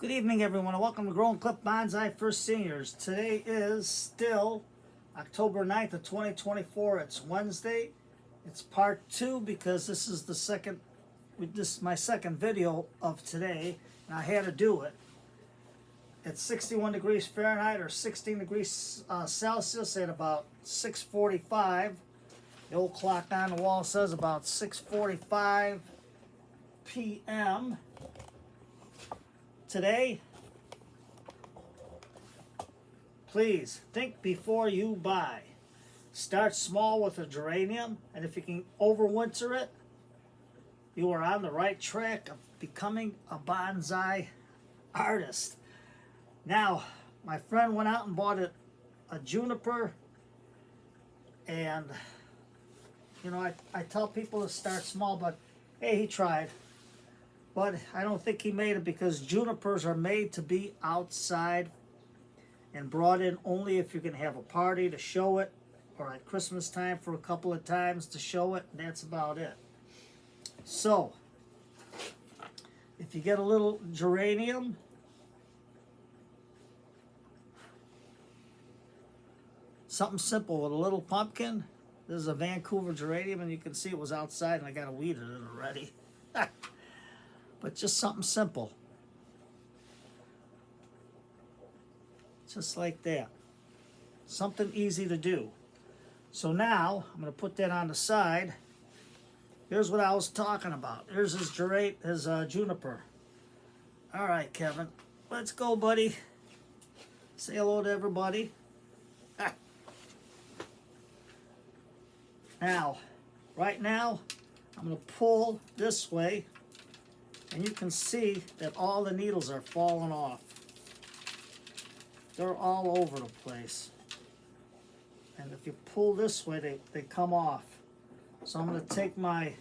Good evening, everyone, and welcome to Growing Clip Bonsai for Seniors. Today is still October 9th of 2024. It's Wednesday. It's part 2 because this is my second video of today, and I had to do it. It's 61 degrees Fahrenheit or 16 degrees Celsius at about 6:45. The old clock on the wall says about 6:45 p.m. Today, please think before you buy. Start small with a geranium, and if you can overwinter it, you are on the right track of becoming a bonsai artist. Now, my friend went out and bought a juniper, and you know, I tell people to start small, but hey, he tried. But I don't think he made it because junipers are made to be outside and brought in only if you're going to have a party to show it, or at Christmas time for a couple of times to show it, and that's about it. So, if you get a little geranium, something simple with a little pumpkin. This is a Vancouver geranium, and you can see it was outside, and I got to weed it already. But just something simple. Just like that. Something easy to do. So now, I'm going to put that on the side. Here's what I was talking about. Here's his juniper. All right, Kevin. Let's go, buddy. Say hello to everybody. Now, right now, I'm going to pull this way. And you can see that all the needles are falling off. They're all over the place. And if you pull this way, they come off. So I'm going to take my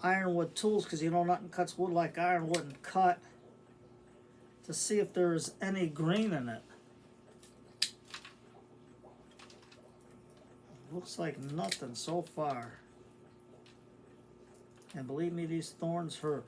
ironwood tools, because you know nothing cuts wood like ironwood, and cut to see if there is any green in it. Looks like nothing so far. And believe me, these thorns hurt.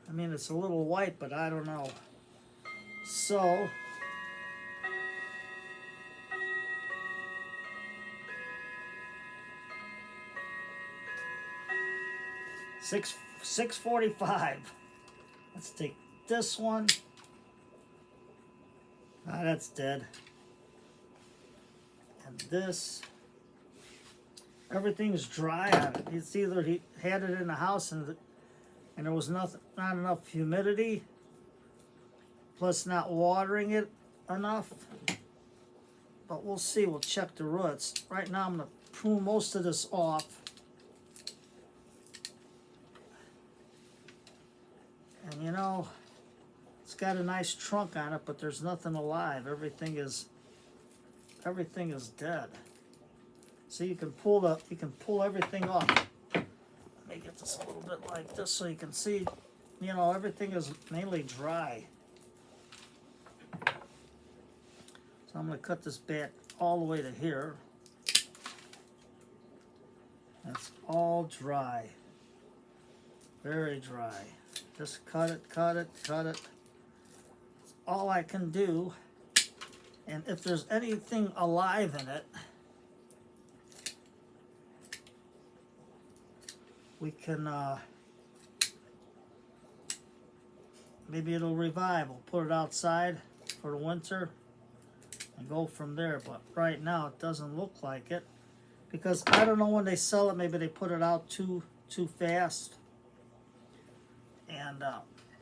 I mean, it's a little white, but I don't know. So, six 6:45. Let's take this one. Ah, that's dead. And this, everything's dry on it. It's either he had it in the house and there was not enough humidity, plus not watering it enough. But we'll see. We'll check the roots. Right now, I'm going to prune most of this off. And you know, it's got a nice trunk on it, but there's nothing alive. Everything is dead. So you can pull everything off. Let me get this a little bit like this so you can see, you know, everything is mainly dry. So I'm going to cut this back all the way to here. That's all dry. Very dry. Just cut it, cut it, cut it. That's all I can do. And if there's anything alive in it, we can, maybe it'll revive. We'll put it outside for the winter and go from there. But right now it doesn't look like it, because I don't know when they sell it. Maybe they put it out too fast. And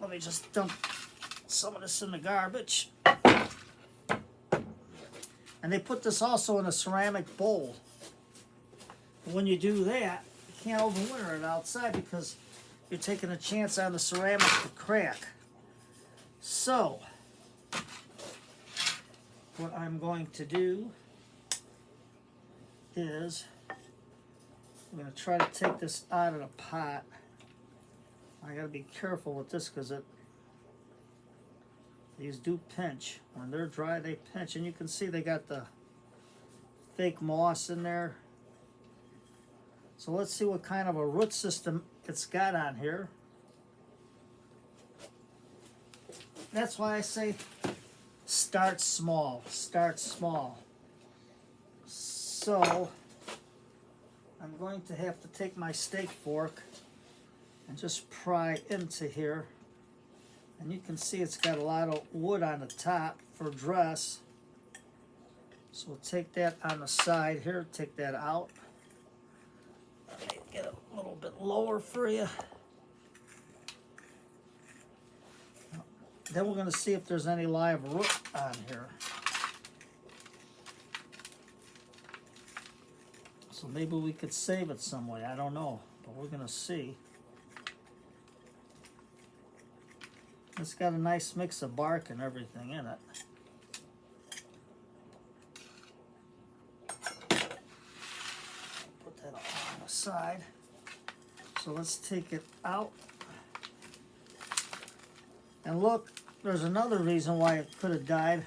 let me just dump some of this in the garbage. And they put this also in a ceramic bowl. When you do that, you can't overwinter it outside because you're taking a chance on the ceramic to crack. So, what I'm going to do is I'm going to try to take this out of the pot. I got to be careful with this because these do pinch. When they're dry, they pinch, and you can see they got the fake moss in there. So let's see what kind of a root system it's got on here. That's why I say start small, start small. So I'm going to have to take my steak fork and just pry into here. And you can see it's got a lot of wood on the top for dress. So we'll take that on the side here, take that out. Let me get it a little bit lower for you. Then we're going to see if there's any live root on here. So maybe we could save it some way, I don't know, but we're going to see. It's got a nice mix of bark and everything in it. Put that on the side. So let's take it out. And look, there's another reason why it could have died.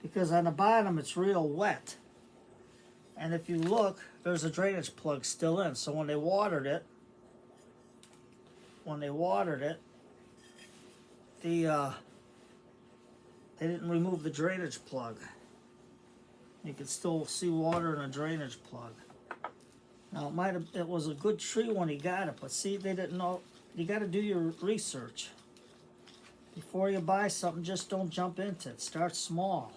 Because on the bottom it's real wet. And if you look, there's a drainage plug still in. So when they watered it, they didn't remove the drainage plug. You can still see water in a drainage plug. Now it was a good tree when he got it, but see, they didn't know. You got to do your research before you buy something. Just don't jump into it. Start small.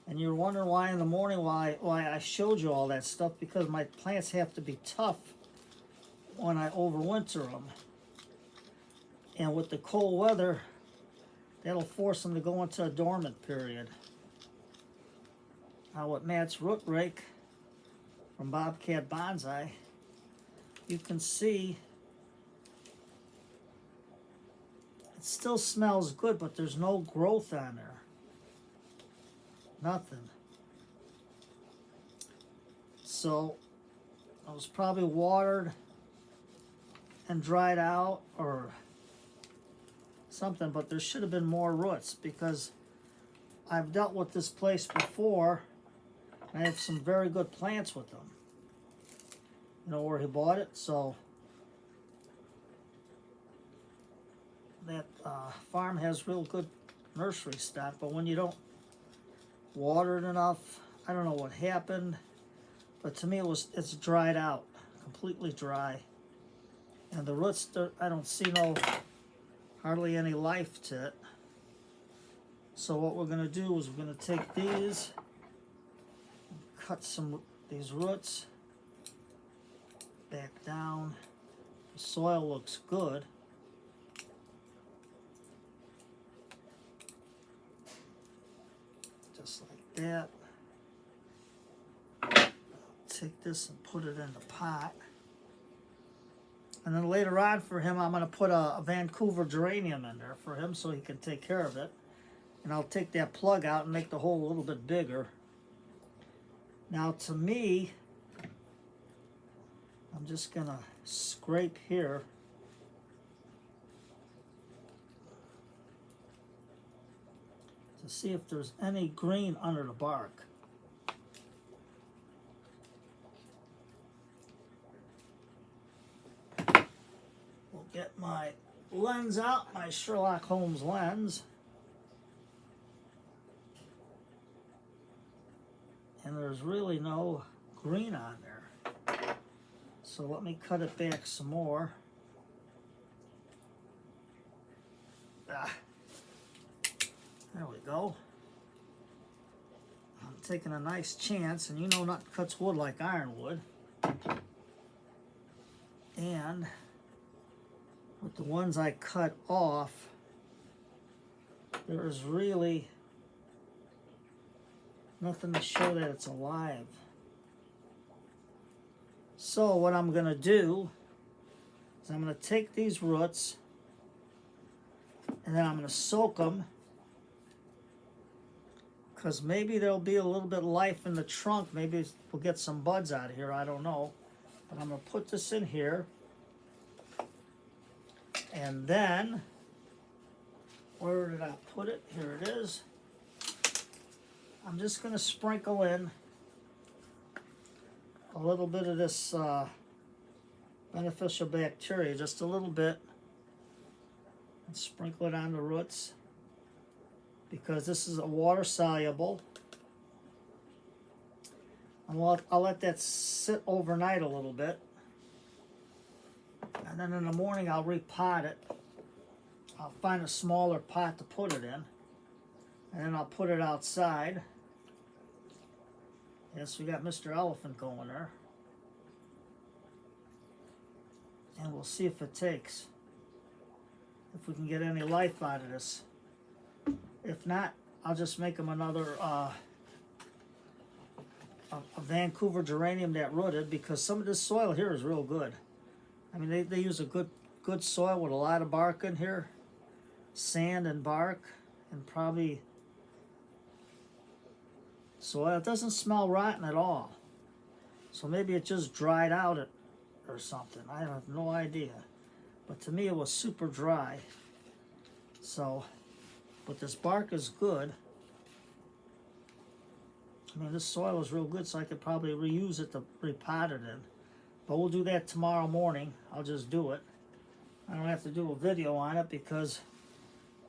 And you're wondering why in the morning why I showed you all that stuff, because my plants have to be tough when I overwinter them. And with the cold weather, that'll force them to go into a dormant period. Now with Matt's root rake from Bobcat Bonsai, you can see it still smells good, but there's no growth on there. Nothing. So it was probably watered and dried out or something, but there should have been more roots, because I've dealt with this place before and I have some very good plants with them. You know where he bought it, so that farm has real good nursery stock, but when you don't water it enough, I don't know what happened, but to me it's dried out, completely dry. And the roots, I don't see hardly any life to it. So what we're going to do is we're going to take these, cut these roots back down. The soil looks good. Just like that. Take this and put it in the pot. And then later on for him, I'm going to put a Vancouver geranium in there for him so he can take care of it. And I'll take that plug out and make the hole a little bit bigger. Now to me, I'm just going to scrape here. To see if there's any green under the bark. We'll get my lens out, my Sherlock Holmes lens. And there's really no green on there. So let me cut it back some more. There we go. I'm taking a nice chance, and you know nothing cuts wood like ironwood. And with the ones I cut off, there is really nothing to show that it's alive. So what I'm going to do is I'm going to take these roots and then I'm going to soak them, because maybe there'll be a little bit of life in the trunk. Maybe we'll get some buds out of here. I don't know. But I'm going to put this in here. And then, where did I put it? Here it is. I'm just going to sprinkle in a little bit of this beneficial bacteria, just a little bit, and sprinkle it on the roots, because this is a water soluble. I'll let that sit overnight a little bit, and then in the morning I'll repot it. I'll find a smaller pot to put it in, and then I'll put it outside. Yes, we got Mr. Elephant going there. And we'll see if it takes. If we can get any life out of this. If not, I'll just make them another a Vancouver geranium that rooted, because some of this soil here is real good. I mean, they use a good soil with a lot of bark in here. Sand and bark, and probably soil. It doesn't smell rotten at all. So maybe it just dried out or something. I have no idea. But to me it was super dry. So, but this bark is good. I mean, this soil is real good, so I could probably reuse it to repot it in. But we'll do that tomorrow morning. I'll just do it. I don't have to do a video on it because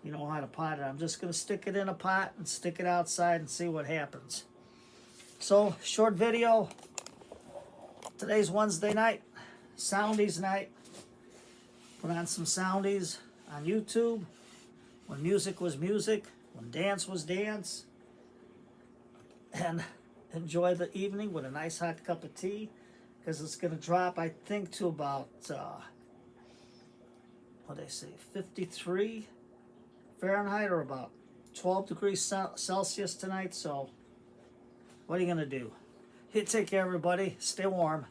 you know how to pot it. I'm just going to stick it in a pot and stick it outside and see what happens. So, short video. Today's Wednesday night, Soundies night. Put on some Soundies on YouTube. When music was music, when dance was dance. And enjoy the evening with a nice hot cup of tea, because it's going to drop, I think, to about, what do they say, 53 Fahrenheit, or about 12 degrees Celsius tonight. So what are you going to do? Hey, take care, everybody. Stay warm.